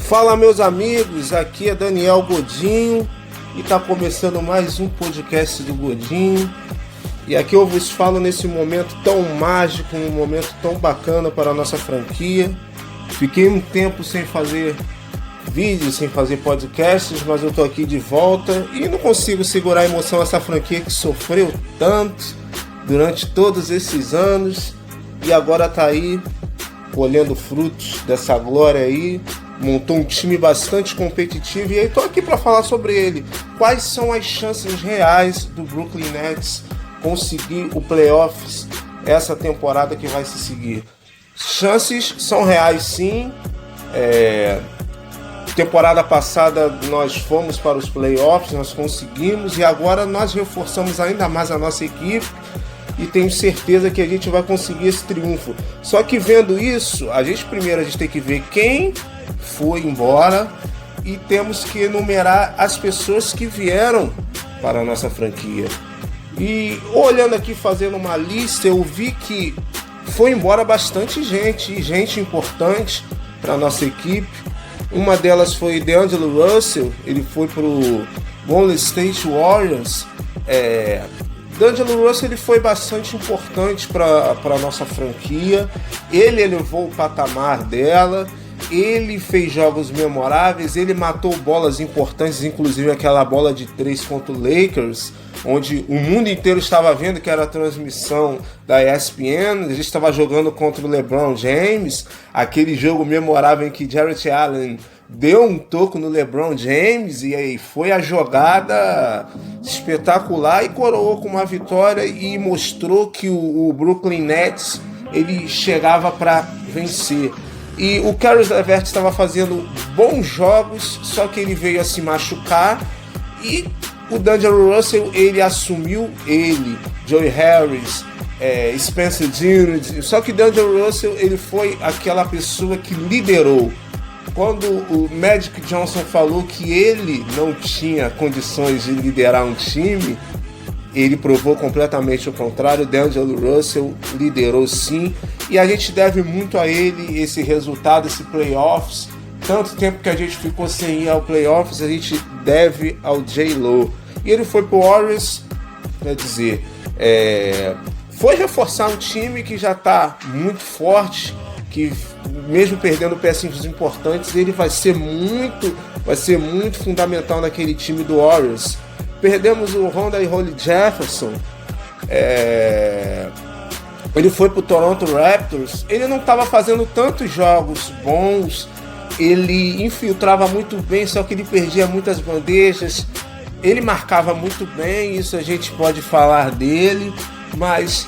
Fala, meus amigos, aqui é Daniel Godinho e está começando mais um podcast do Godinho. E aqui eu vos falo nesse momento tão mágico, um momento tão bacana para a nossa franquia. Fiquei um tempo sem fazer vídeos, sem fazer podcasts, mas eu tô aqui de volta e não consigo segurar a emoção dessa franquia que sofreu tanto durante todos esses anos e agora tá aí colhendo frutos dessa glória aí. Montou um time bastante competitivo e aí tô aqui para falar sobre ele. Quais são as chances reais do Brooklyn Nets conseguir o playoffs essa temporada que vai se seguir? Chances são reais, sim. Temporada passada nós fomos para os playoffs, nós conseguimos e agora nós reforçamos ainda mais a nossa equipe e tenho certeza que a gente vai conseguir esse triunfo. Só que vendo isso, a gente tem que ver quem foi embora e temos que enumerar as pessoas que vieram para a nossa franquia. E olhando aqui, fazendo uma lista, eu vi que foi embora bastante gente importante para a nossa equipe. Uma delas foi D'Angelo Russell, ele foi para o Golden State Warriors. D'Angelo Russell ele foi bastante importante para a nossa franquia, ele elevou o patamar dela, ele fez jogos memoráveis, ele matou bolas importantes, inclusive aquela bola de 3 contra o Lakers, onde o mundo inteiro estava vendo, que era a transmissão da ESPN, a gente estava jogando contra o LeBron James, aquele jogo memorável em que Jarrett Allen deu um toco no LeBron James e aí foi a jogada espetacular e coroou com uma vitória e mostrou que o Brooklyn Nets ele chegava para vencer. E o Caris LeVert estava fazendo bons jogos, só que ele veio a se machucar e o D'Angelo Russell ele assumiu, Joe Harris, Spencer Dinwiddie, só que D'Angelo Russell ele foi aquela pessoa que liderou. Quando o Magic Johnson falou que ele não tinha condições de liderar um time, ele provou completamente o contrário. D'Angelo Russell liderou sim, e a gente deve muito a ele esse resultado, esse playoffs. Tanto tempo que a gente ficou sem ir ao playoffs, a gente deve ao J-Lo. E ele foi pro Warriors, quer dizer, foi reforçar um time que já está muito forte, que mesmo perdendo peças importantes, ele vai ser muito fundamental naquele time do Warriors. Perdemos o Ronda e Holly Jefferson, ele foi pro Toronto Raptors, ele não estava fazendo tantos jogos bons, ele infiltrava muito bem, só que ele perdia muitas bandejas, ele marcava muito bem, isso a gente pode falar dele, mas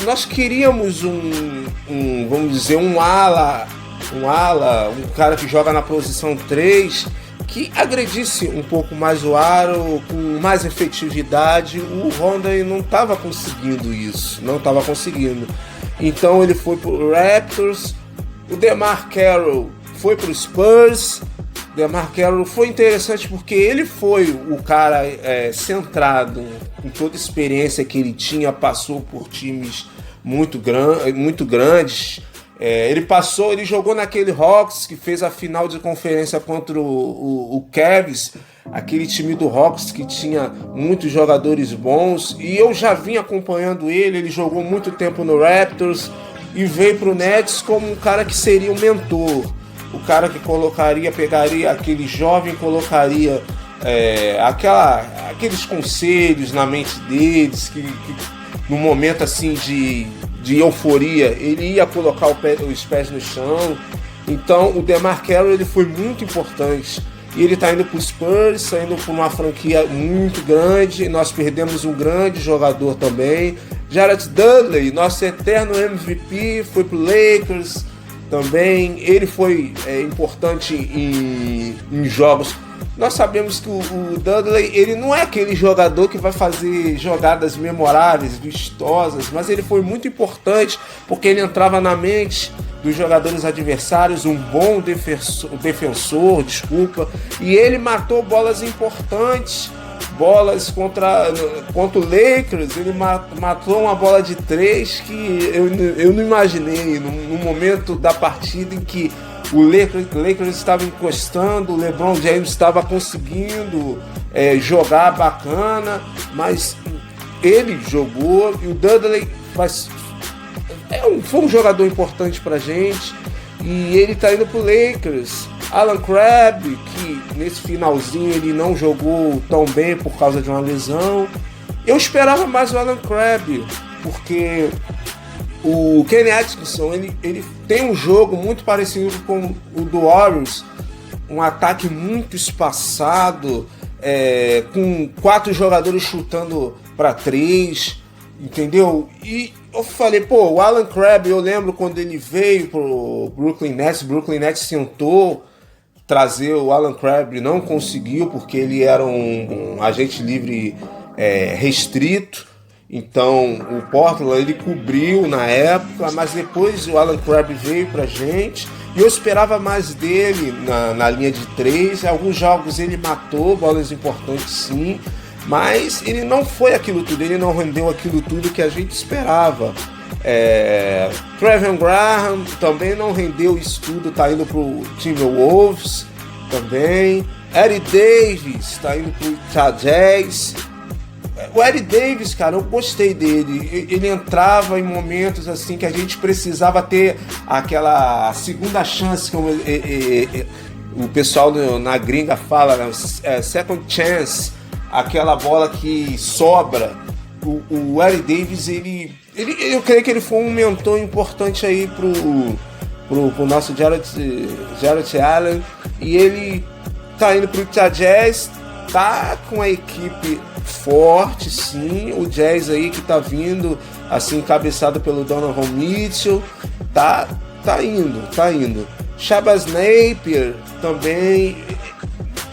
nós queríamos um ala, um cara que joga na posição 3, que agredisse um pouco mais o aro, com mais efetividade. O Ronda não estava conseguindo isso, Então ele foi para o Raptors, o DeMar Carroll foi para o Spurs. DeMar Carroll foi interessante porque ele foi o cara centrado, com toda a experiência que ele tinha, passou por times muito grandes. Ele jogou naquele Hawks que fez a final de conferência contra o Cavs, aquele time do Hawks que tinha muitos jogadores bons, e eu já vim acompanhando ele jogou muito tempo no Raptors e veio para o Nets como um cara que seria um mentor, o cara que pegaria aquele jovem, colocaria aqueles conselhos na mente deles, que no momento assim de euforia, ele ia colocar os pés no chão. Então o DeMar Carroll ele foi muito importante. E ele está indo para o Spurs, saindo para uma franquia muito grande. Nós perdemos um grande jogador também. Jared Dudley, nosso eterno MVP, foi para o Lakers também. Ele foi importante em jogos. Nós sabemos que o Dudley ele não é aquele jogador que vai fazer jogadas memoráveis, vistosas, mas ele foi muito importante porque ele entrava na mente dos jogadores adversários, um bom defensor, e ele matou bolas importantes, bolas contra o Lakers. Ele matou uma bola de 3 que eu não imaginei, no momento da partida em que O Lakers estava encostando, o LeBron James estava conseguindo jogar bacana, mas ele jogou e o Dudley foi um jogador importante pra gente e ele tá indo pro Lakers. Alan Crabb, que nesse finalzinho ele não jogou tão bem por causa de uma lesão. Eu esperava mais o Alan Crabb, porque o Kenny Atkinson ele tem um jogo muito parecido com o do Warriors, um ataque muito espaçado, com 4 jogadores chutando para 3, entendeu? E eu falei, pô, o Alan Crabb, eu lembro quando ele veio pro Brooklyn Nets tentou trazer o Alan Crabb, não conseguiu, porque ele era um agente livre restrito. Então o Portland ele cobriu na época, mas depois o Alan Crabb veio pra gente e eu esperava mais dele na linha de 3. Alguns jogos ele matou bolas importantes sim, mas ele não foi aquilo tudo, ele não rendeu aquilo tudo que a gente esperava. Trevor Graham também não rendeu isso tudo, tá indo pro Timberwolves também. Eddie Davis tá indo pro Utah Jazz. O Eddie Davis, cara, eu gostei dele. Ele entrava em momentos assim que a gente precisava ter aquela segunda chance, como o pessoal na gringa fala, né? Second chance, aquela bola que sobra. O Eddie Davis, eu creio que ele foi um mentor importante aí pro nosso Jarrett Allen, e ele tá indo pro Utah Jazz, tá com a equipe forte, sim. O Jazz aí que tá vindo, assim, encabeçado pelo Donovan Mitchell, tá indo. Shabazz Napier também,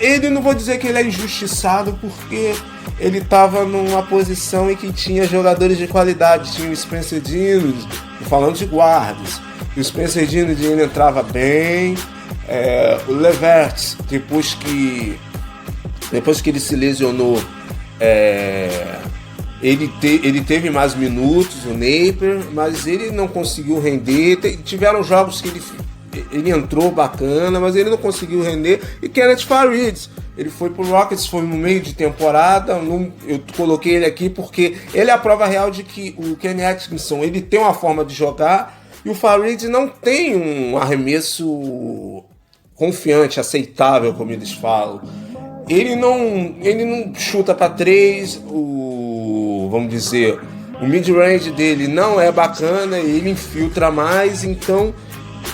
ele não vou dizer que ele é injustiçado, porque ele tava numa posição em que tinha jogadores de qualidade, tinha o Spencer Dinwiddie, falando de guardas, o Spencer Dinwiddie ele entrava bem, o Levert, depois que ele se lesionou, ele teve mais minutos, o Napier, mas ele não conseguiu render. Tiveram jogos que ele entrou bacana, mas ele não conseguiu render. E Kenneth Faried, ele foi pro Rockets, foi no meio de temporada. Eu coloquei ele aqui porque ele é a prova real de que o Kenny Atkinson ele tem uma forma de jogar e o Faried não tem um arremesso confiante, aceitável, como eles falam. Ele não chuta para 3, vamos dizer, o mid-range dele não é bacana, ele infiltra mais, então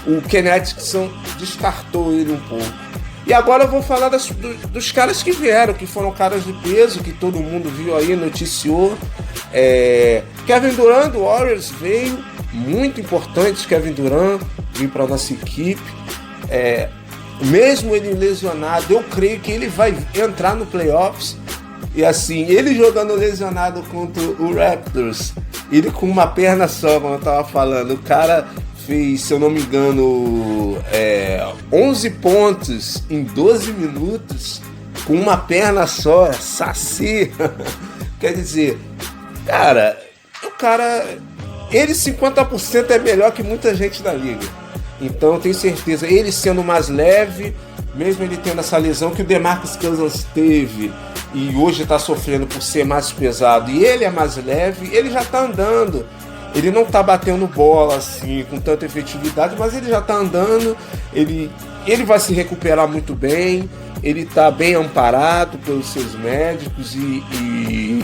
o Kenny Atkinson descartou ele um pouco. E agora eu vou falar dos caras que vieram, que foram caras de peso, que todo mundo viu aí, noticiou. Kevin Durant do Warriors veio, muito importante. Kevin Durant veio para nossa equipe. Mesmo ele lesionado, eu creio que ele vai entrar no playoffs. E assim, ele jogando lesionado contra o Raptors, ele com uma perna só, como eu tava falando, o cara fez, se eu não me engano, 11 pontos em 12 minutos com uma perna só, saci. Quer dizer, ele 50% é melhor que muita gente da liga. Então eu tenho certeza, ele sendo mais leve, mesmo ele tendo essa lesão que o DeMarcus Cousins teve e hoje está sofrendo por ser mais pesado, e ele é mais leve, ele já está andando. Ele não está batendo bola assim com tanta efetividade, mas ele já está andando, ele vai se recuperar muito bem, ele está bem amparado pelos seus médicos e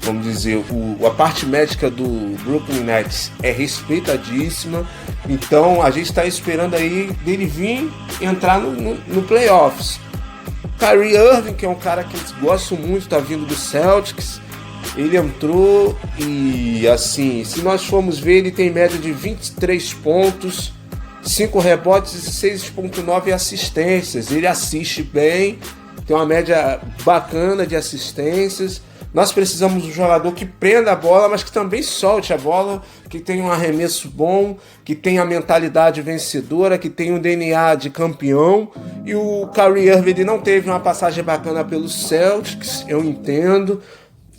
vamos dizer, a parte médica do Brooklyn Nets é respeitadíssima. Então a gente está esperando aí dele vir entrar no playoffs. Kyrie Irving, que é um cara que eu gosto muito, está vindo do Celtics. Ele entrou e assim, se nós formos ver, ele tem média de 23 pontos, 5 rebotes e 6,9 assistências. Ele assiste bem, tem uma média bacana de assistências. Nós precisamos de um jogador que prenda a bola, mas que também solte a bola, que tenha um arremesso bom, que tenha a mentalidade vencedora, que tenha um DNA de campeão. E o Kyrie Irving ele não teve uma passagem bacana pelos Celtics, eu entendo.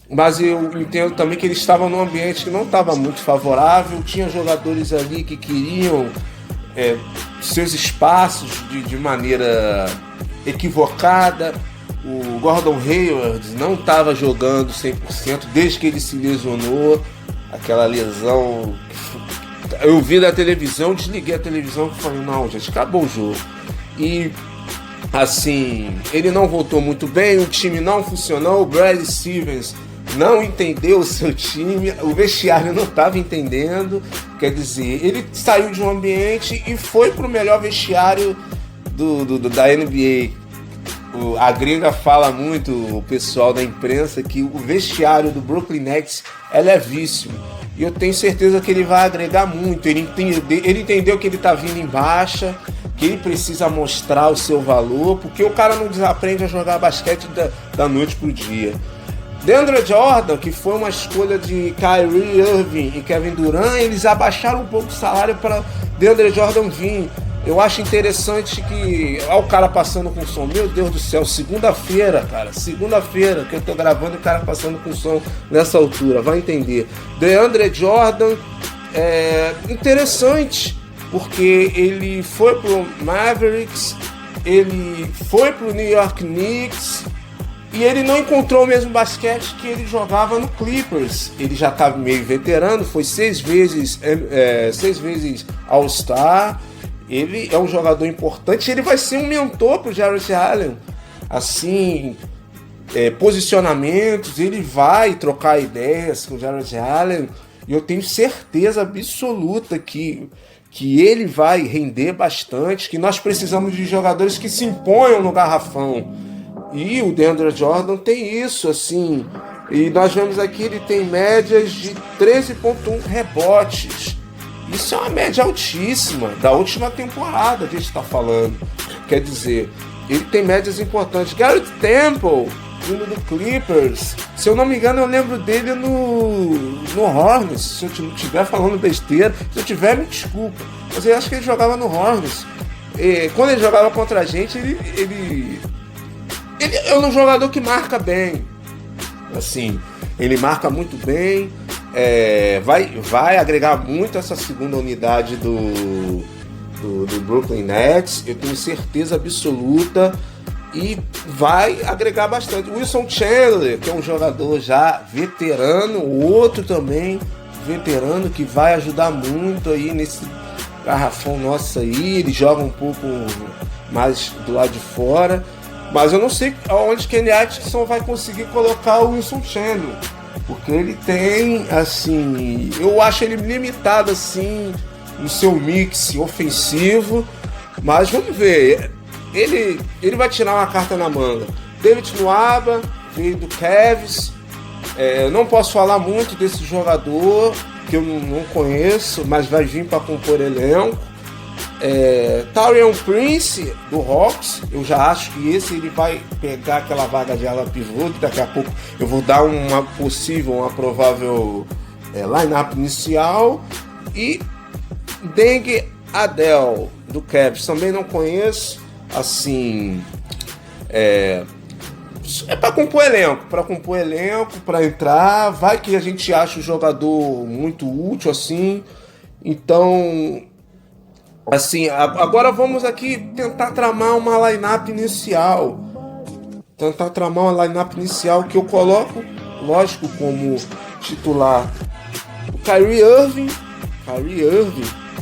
Mas eu entendo também que ele estava num ambiente que não estava muito favorável. Tinha jogadores ali que queriam seus espaços de maneira equivocada. O Gordon Hayward não estava jogando 100% desde que ele se lesionou. Aquela lesão, eu vi na televisão, desliguei a televisão e falei, não, gente, acabou o jogo. E assim, ele não voltou muito bem, o time não funcionou, o Brad Stevens não entendeu o seu time, o vestiário não estava entendendo. Quer dizer, ele saiu de um ambiente e foi para o melhor vestiário da NBA. A gringa fala muito, o pessoal da imprensa, que o vestiário do Brooklyn Nets é levíssimo. E eu tenho certeza que ele vai agregar muito. Ele entendeu que ele está vindo em baixa, que ele precisa mostrar o seu valor, porque o cara não desaprende a jogar basquete da noite pro dia. DeAndre Jordan, que foi uma escolha de Kyrie Irving e Kevin Durant, eles abaixaram um pouco o salário para DeAndre Jordan vir. Eu acho interessante que... Olha o cara passando com som. Meu Deus do céu, segunda-feira, cara. Segunda-feira que eu tô gravando e o cara passando com som nessa altura. Vai entender. DeAndre Jordan é interessante, porque ele foi pro Mavericks, ele foi pro New York Knicks e ele não encontrou o mesmo basquete que ele jogava no Clippers. Ele já tá meio veterano, foi 6 vezes All-Star. Ele é um jogador importante, ele vai ser um mentor para o Jarrett Allen. Assim, posicionamentos, ele vai trocar ideias com o Jarrett Allen. E eu tenho certeza absoluta que ele vai render bastante, que nós precisamos de jogadores que se imponham no garrafão. E o DeAndre Jordan tem isso, assim. E nós vemos aqui, ele tem médias de 13,1 rebotes. Isso é uma média altíssima da última temporada que a gente está falando. Quer dizer, ele tem médias importantes. Garrett Temple, vindo do Clippers. Se eu não me engano, eu lembro dele no Hornets. Se eu estiver falando besteira, se eu tiver, me desculpa. Mas eu acho que ele jogava no Hornets. E quando ele jogava contra a gente, ele é um jogador que marca bem. Assim, ele marca muito bem. Vai agregar muito essa segunda unidade do Brooklyn Nets, eu tenho certeza absoluta, e vai agregar bastante. Wilson Chandler, que é um jogador já veterano, outro também veterano, que vai ajudar muito aí nesse garrafão nosso aí. Ele joga um pouco mais do lado de fora, mas eu não sei aonde Kenny Atkinson vai conseguir colocar o Wilson Chandler, porque ele tem, assim, eu acho ele limitado, assim, no seu mix ofensivo, mas vamos ver, ele vai tirar uma carta na manga. David Nwaba, veio do Cavs, não posso falar muito desse jogador, que eu não conheço, mas vai vir para compor elenco. Taurean Prince, do Hawks, eu já acho que ele vai pegar aquela vaga de ala pivô, que daqui a pouco eu vou dar uma provável line-up inicial. E Deng Adel, do Cavs, também não conheço, assim, para compor elenco, para entrar, vai que a gente acha o jogador muito útil, assim, então... Assim, agora vamos aqui tentar tramar uma line-up inicial. Que eu coloco, lógico, como titular o Kyrie Irving,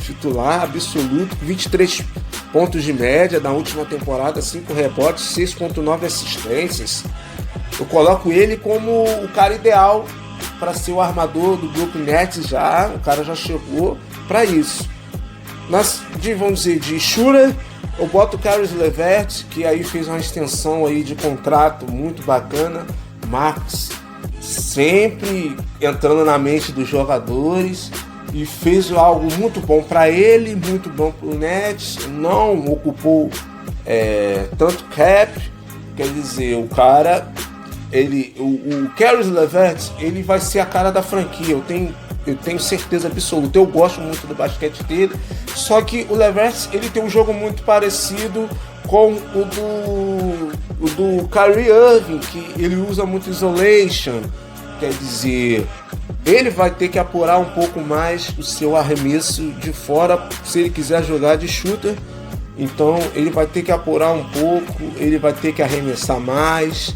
titular absoluto, 23 pontos de média na última temporada, 5 rebotes, 6,9 assistências. Eu coloco ele como o cara ideal para ser o armador do Brooklyn Nets já. O cara já chegou para isso. Vamos dizer, de shooter, eu boto o Caris LeVert, que aí fez uma extensão aí de contrato muito bacana. Max sempre entrando na mente dos jogadores e fez algo muito bom para ele, muito bom para o Nets. Não ocupou tanto cap, quer dizer, o cara, o Caris LeVert, ele vai ser a cara da franquia. Eu tenho certeza absoluta, eu gosto muito do basquete dele, só que o LeVert, ele tem um jogo muito parecido com o do Kyrie Irving, que ele usa muito isolation, quer dizer, ele vai ter que apurar um pouco mais o seu arremesso de fora se ele quiser jogar de shooter. Então ele vai ter que apurar um pouco, ele vai ter que arremessar mais,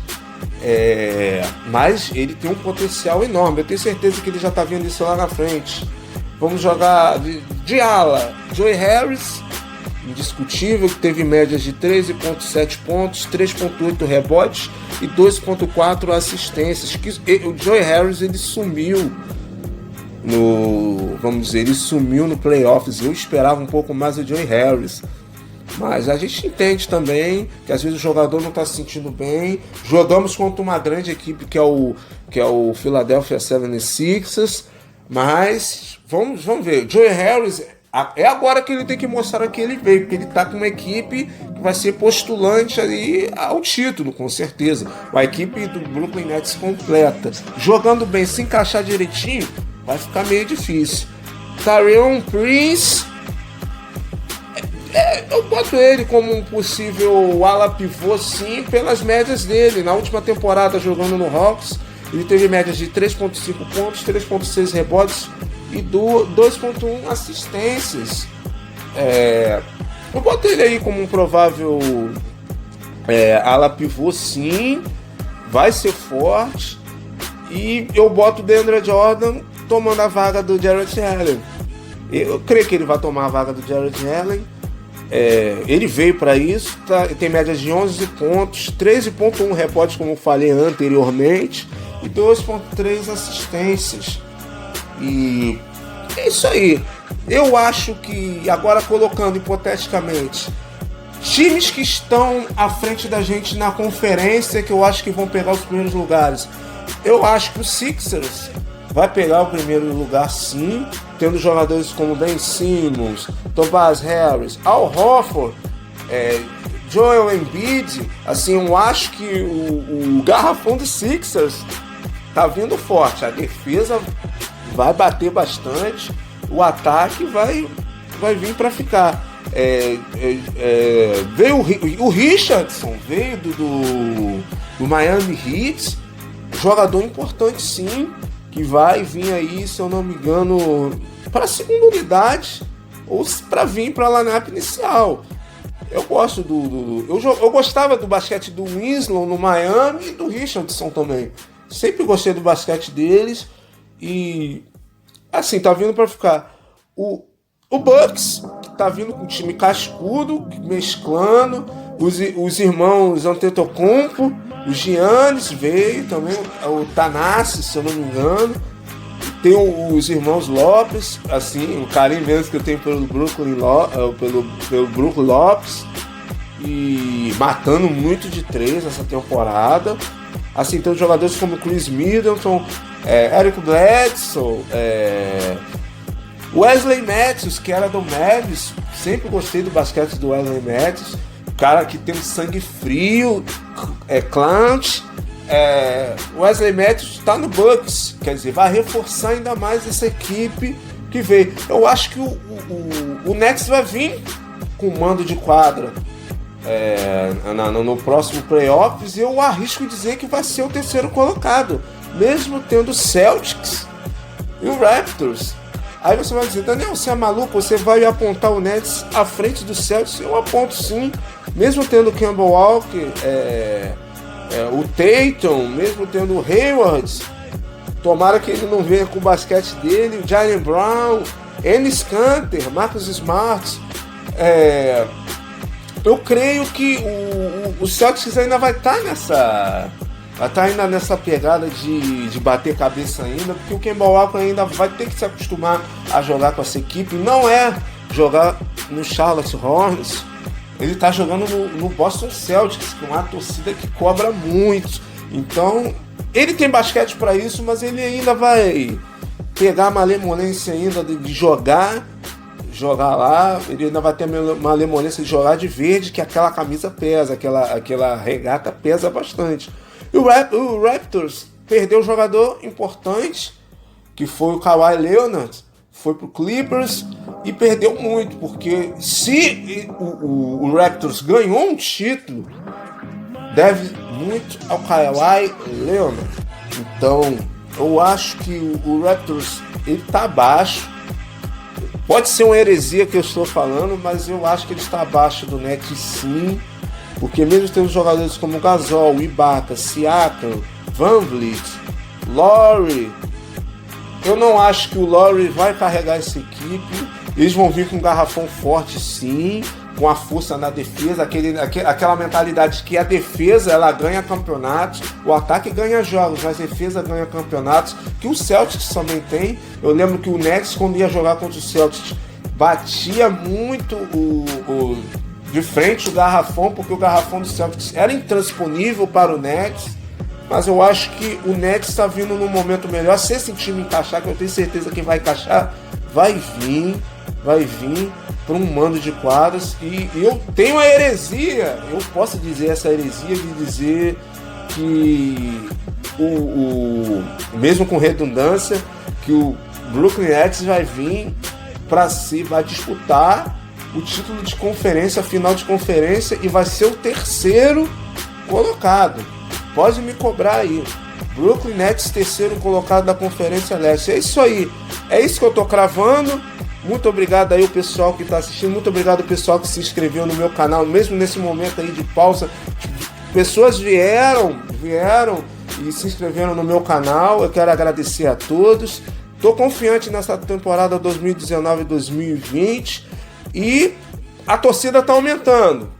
mas ele tem um potencial enorme. Eu tenho certeza que ele já está vendo isso lá na frente. Vamos jogar de ala, Joe Harris, indiscutível, que teve médias de 13,7 pontos, 3,8 rebotes e 2,4 assistências. O Joe Harris, ele sumiu no playoffs. Eu esperava um pouco mais do Joe Harris, mas a gente entende também que às vezes o jogador não está se sentindo bem. Jogamos contra uma grande equipe que é o Philadelphia 76ers, mas vamos ver. Joe Harris, é agora que ele tem que mostrar que ele veio, porque ele está com uma equipe que vai ser postulante ali ao título, com certeza. A equipe do Brooklyn Nets completa. Jogando bem, se encaixar direitinho, vai ficar meio difícil. Taurean Prince, eu boto ele como um possível ala pivô, sim, pelas médias dele. Na última temporada, jogando no Hawks, ele teve médias de 3,5 pontos, 3,6 rebotes e 2,1 assistências. Eu boto ele aí como um provável ala pivô, sim, vai ser forte. E eu boto o DeAndre Jordan tomando a vaga do Jarrett Allen. Eu creio que ele vai tomar a vaga do Jarrett Allen. Ele veio para isso, tem médias de 11 pontos, 13,1 rebotes, como eu falei anteriormente, e 2,3 assistências. E é isso aí. Eu acho que, agora colocando hipoteticamente, times que estão à frente da gente na conferência, que eu acho que vão pegar os primeiros lugares, eu acho que o Sixers vai pegar o primeiro lugar, sim, tendo jogadores como Ben Simmons, Tobias Harris, Al Horford, Joel Embiid. Assim, eu acho que o garrafão do Sixers tá vindo forte. A defesa vai bater bastante, o ataque vai vir para ficar. Veio o Richardson, veio do Miami Heat, jogador importante, sim, que vai vir aí, se eu não me engano, para a segunda unidade ou para vir para a lineup inicial. Eu gosto eu gostava do basquete do Winslow no Miami e do Richardson também. Sempre gostei do basquete deles e assim, tá vindo para ficar. O Bucks tá vindo com um time cascudo, mesclando, os irmãos Antetokounmpo, o Giannis veio também, o Thanasis, se eu não me engano. Tem os irmãos Lopes, assim, o carinho mesmo que eu tenho pelo Brooklyn Lopes, e matando muito de 3 essa temporada. Assim, tem jogadores como Chris Middleton, Eric Bledsoe, Wesley Matthews, que era do Mavis. Sempre gostei do basquete do Wesley Matthews, cara que tem um sangue frio, clutch. Wesley Matthews está no Bucks, quer dizer, vai reforçar ainda mais essa equipe que veio. Eu acho que o Nets vai vir com mando de quadra no próximo playoffs, e eu arrisco dizer que vai ser o terceiro colocado, mesmo tendo o Celtics e o Raptors. Aí você vai dizer, Daniel, você é maluco? Você vai apontar o Nets à frente do Celtics? Eu aponto, sim, mesmo tendo o Kemba Walker, o Tatum, mesmo tendo o Hayward. Tomara que ele não venha com o basquete dele, o Jaylen Brown, Enes Kanter, Marcus Smart. Eu creio que o Celtics ainda vai estar nessa pegada de bater cabeça ainda, porque o Kemba Walker ainda vai ter que se acostumar a jogar com essa equipe. Não é jogar no Charlotte Hornets, ele está jogando no Boston Celtics, que é uma torcida que cobra muito. Então, ele tem basquete para isso, mas ele ainda vai pegar a malemolência ainda de jogar lá. Ele ainda vai ter a malemolência de jogar de verde, que aquela camisa pesa, aquela regata pesa bastante. E o Raptors perdeu um jogador importante, que foi o Kawhi Leonard, foi pro Clippers e perdeu muito, porque se o Raptors ganhou um título, deve muito ao Kawhi Leonard. Então, Eu acho que o Raptors, ele tá abaixo. Pode ser uma heresia que eu estou falando, mas eu acho que ele está abaixo do Nets, sim. Porque mesmo tendo jogadores como Gasol, Ibaka, Siakam, VanVleet, Lowry, eu não acho que o Lowry vai carregar essa equipe. Eles vão vir com um garrafão forte, sim, com a força na defesa, aquela mentalidade que a defesa ela ganha campeonatos, o ataque ganha jogos, mas a defesa ganha campeonatos, que o Celtics também tem. Eu lembro que o Nets, quando ia jogar contra o Celtics, batia muito de frente o garrafão, porque o garrafão do Celtics era intransponível para o Nets. Mas eu acho que o Nets está vindo num momento melhor. Se esse time encaixar, que eu tenho certeza que vai encaixar, vai vir para um mando de quadras. E eu tenho a heresia, eu posso dizer essa heresia de dizer que mesmo com redundância, que o Brooklyn Nets vai vir vai disputar o título de conferência, a final de conferência, e vai ser o terceiro colocado. Pode me cobrar aí. Brooklyn Nets, terceiro colocado da Conferência Leste. É isso aí. É isso que eu tô cravando. Muito obrigado aí o pessoal que tá assistindo. Muito obrigado o pessoal que se inscreveu no meu canal. Mesmo nesse momento aí de pausa. Pessoas vieram e se inscreveram no meu canal. Eu quero agradecer a todos. Tô confiante nessa temporada 2019-2020. E a torcida tá aumentando.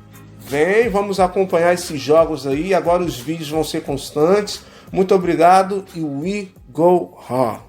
Vamos acompanhar esses jogos aí. Agora os vídeos vão ser constantes. Muito obrigado e we go Hawks!